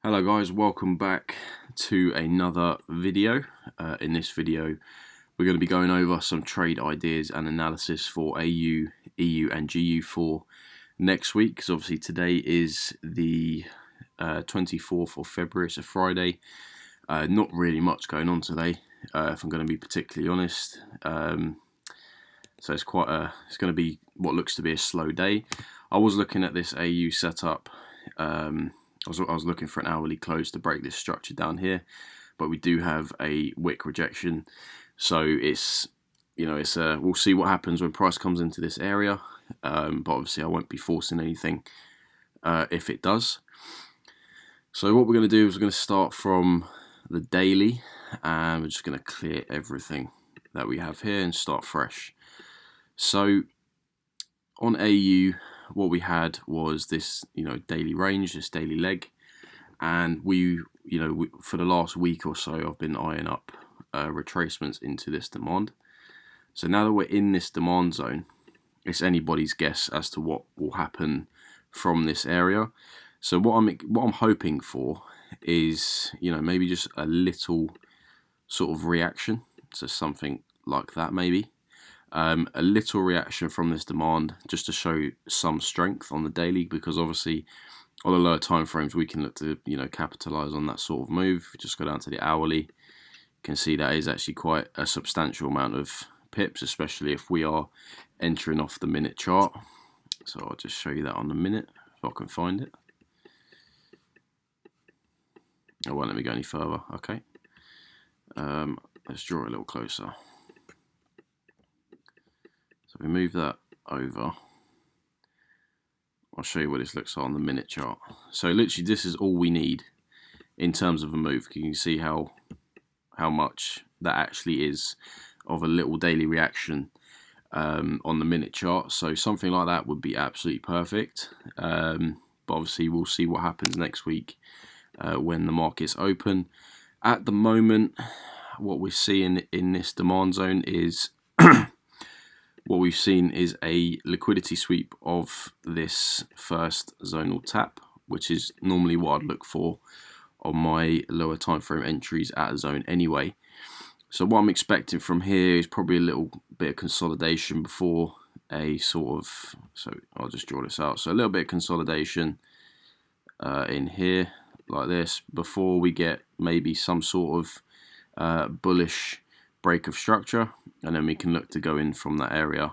Hello guys, welcome back to another video. In this video we're going to be going over some trade ideas and analysis for AU, EU and GU for next week, because obviously today is the 24th of February, it's a Friday. Not really much going on today, if I'm going to be particularly honest. So it's going to be what looks to be a slow day. I was looking at this AU setup. I was looking for an hourly close to break this structure down here, but we do have a wick rejection, so we'll see what happens when price comes into this area. But obviously I won't be forcing anything if it does. So what we're going to do is we're going to start from the daily, and we're just going to clear everything that we have here and start fresh. So on AU, what we had was this, daily range, this daily leg, and for the last week or so, I've been eyeing up retracements into this demand. So now that we're in this demand zone, it's anybody's guess as to what will happen from this area. So what I'm hoping for is, maybe just a little sort of reaction, so something like that maybe. A little reaction from this demand just to show some strength on the daily, because obviously on the lower time frames we can look to capitalize on that sort of move. Just go down to the hourly, you can see that is actually quite a substantial amount of pips, especially if we are entering off the minute chart. So I'll just show you that on the minute if I can find it. It won't let me go any further. Okay, let's draw it a little closer. So if we move that over, I'll show you what this looks like on the minute chart. So literally this is all we need in terms of a move. You can see how much that actually is of a little daily reaction on the minute chart. So something like that would be absolutely perfect. But obviously we'll see what happens next week when the market's open. At the moment, what we're seeing in this demand zone is what we've seen is a liquidity sweep of this first zonal tap, which is normally what I'd look for on my lower time frame entries at a zone anyway. So what I'm expecting from here is probably a little bit of consolidation before a so I'll just draw this out. So a little bit of consolidation in here like this before we get maybe some sort of bullish break of structure, and then we can look to go in from that area,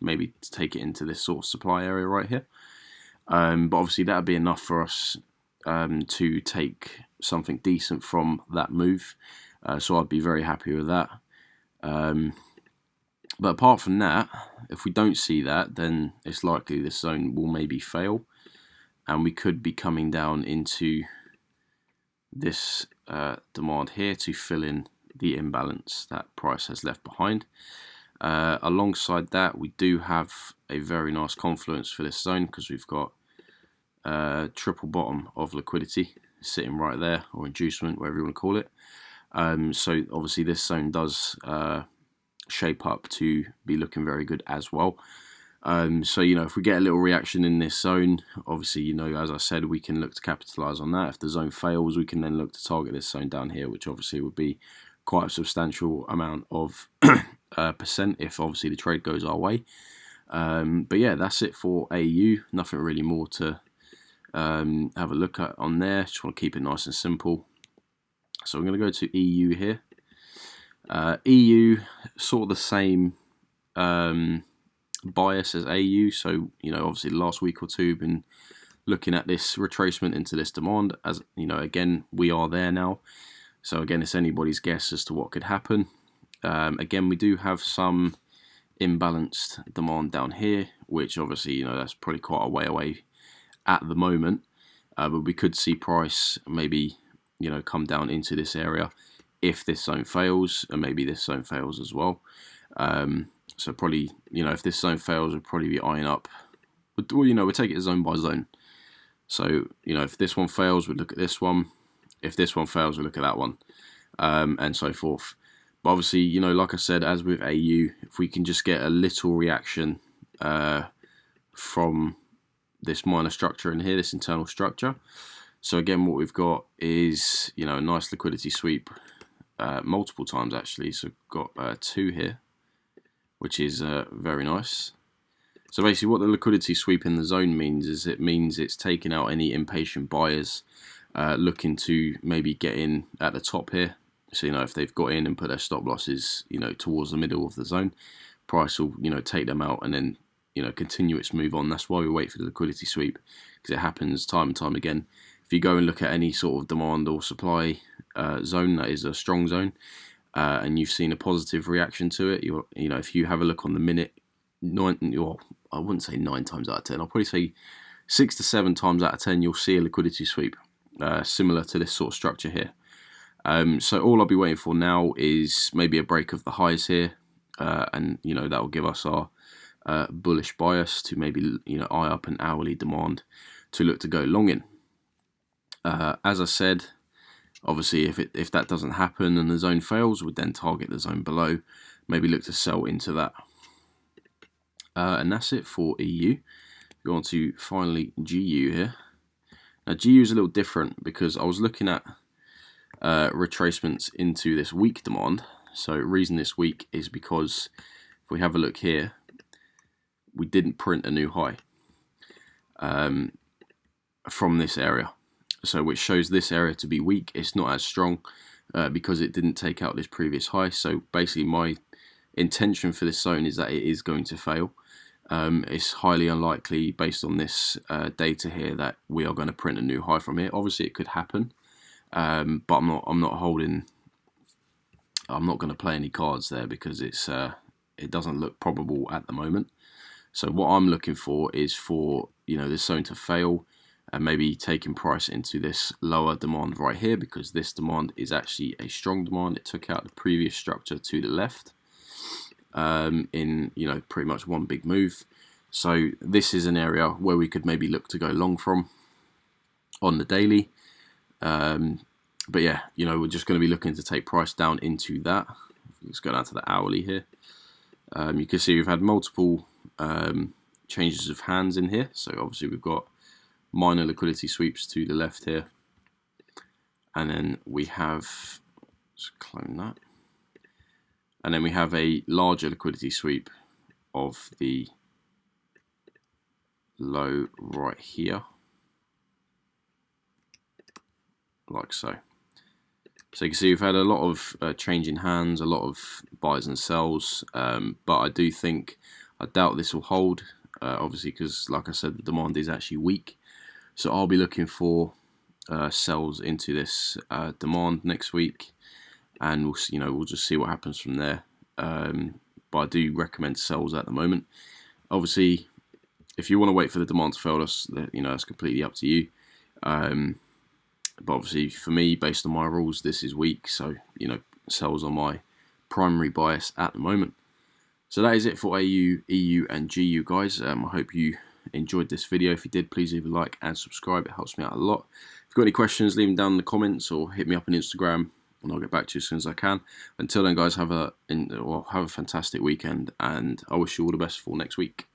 maybe to take it into this sort of supply area right here. But obviously that would be enough for us to take something decent from that move, so I'd be very happy with that. But apart from that, if we don't see that, then it's likely this zone will maybe fail, and we could be coming down into this demand here to fill in the imbalance that price has left behind. Alongside that, we do have a very nice confluence for this zone, because we've got triple bottom of liquidity sitting right there, or inducement, whatever you want to call it. So obviously this zone does shape up to be looking very good as well. So if we get a little reaction in this zone, obviously as I said, we can look to capitalize on that. If the zone fails, we can then look to target this zone down here, which obviously would be quite a substantial amount of percent if obviously the trade goes our way. But yeah, that's it for AU. Nothing really more to have a look at on there. Just want to keep it nice and simple. So I'm going to go to EU here. EU, sort of the same bias as AU. So obviously the last week or two been looking at this retracement into this demand. As again, we are there now. So again, it's anybody's guess as to what could happen. Again, we do have some imbalanced demand down here, which obviously that's probably quite a way away at the moment. But we could see price maybe come down into this area if this zone fails, and maybe this zone fails as well. So probably if this zone fails, we'll probably be eyeing up. We'll take it zone by zone. So if this one fails, we'll look at this one. If this one fails, we'll look at that one, and so forth. But obviously, like I said, as with AU, if we can just get a little reaction from this minor structure in here, this internal structure, So again, what we've got is, you know, a nice liquidity sweep multiple times actually. So we've got 2 here, which is very nice. So basically what the liquidity sweep in the zone means is it means it's taking out any impatient buyers looking to maybe get in at the top here. So, you know, if they've got in and put their stop losses, you know, towards the middle of the zone, price will, you know, take them out and then, you know, continue its move on. That's why we wait for the liquidity sweep, because it happens time and time again. If you go and look at any sort of demand or supply zone that is a strong zone, and you've seen a positive reaction to it, you know, if you have a look on the minute, I wouldn't say 9 times out of 10, I'll probably say 6 to 7 times out of 10, you'll see a liquidity sweep similar to this sort of structure here. So all I'll be waiting for now is maybe a break of the highs here, and you know, that will give us our bullish bias to maybe, you know, eye up an hourly demand to look to go long in. As I said, obviously if that doesn't happen and the zone fails, we'd then target the zone below, maybe look to sell into that. And that's it for EU. Go on to finally GU here. Now GU is a little different because I was looking at retracements into this weak demand. So the reason this week is because if we have a look here, we didn't print a new high from this area, so which shows this area to be weak. It's not as strong because it didn't take out this previous high. So basically my intention for this zone is that it is going to fail. It's highly unlikely based on this data here that we are going to print a new high from here. Obviously it could happen, but I'm not going to play any cards there because it doesn't look probable at the moment. So what I'm looking for is for, you know, this zone to fail and maybe taking price into this lower demand right here, because this demand is actually a strong demand. It took out the previous structure to the left in, you know, pretty much one big move. So this is an area where we could maybe look to go long from on the daily. But yeah, you know, we're just going to be looking to take price down into that. Let's go down to the hourly here. You can see we've had multiple changes of hands in here. So obviously we've got minor liquidity sweeps to the left here, and then we have, let's clone that, and then we have a larger liquidity sweep of the low right here, like so. So you can see we've had a lot of change in hands, a lot of buys and sells, but I doubt this will hold, obviously, because like I said, the demand is actually weak. So I'll be looking for sells into this demand next week, and we'll just see what happens from there. But I do recommend sells at the moment. Obviously, if you want to wait for the demand to fail, that's completely up to you. But obviously, for me, based on my rules, this is weak. So, you know, sells are my primary bias at the moment. So that is it for AU, EU, and GU, guys. I hope you enjoyed this video. If you did, please leave a like and subscribe. It helps me out a lot. If you've got any questions, leave them down in the comments or hit me up on Instagram, and I'll get back to you as soon as I can. Until then, guys, have a fantastic weekend, and I wish you all the best for next week.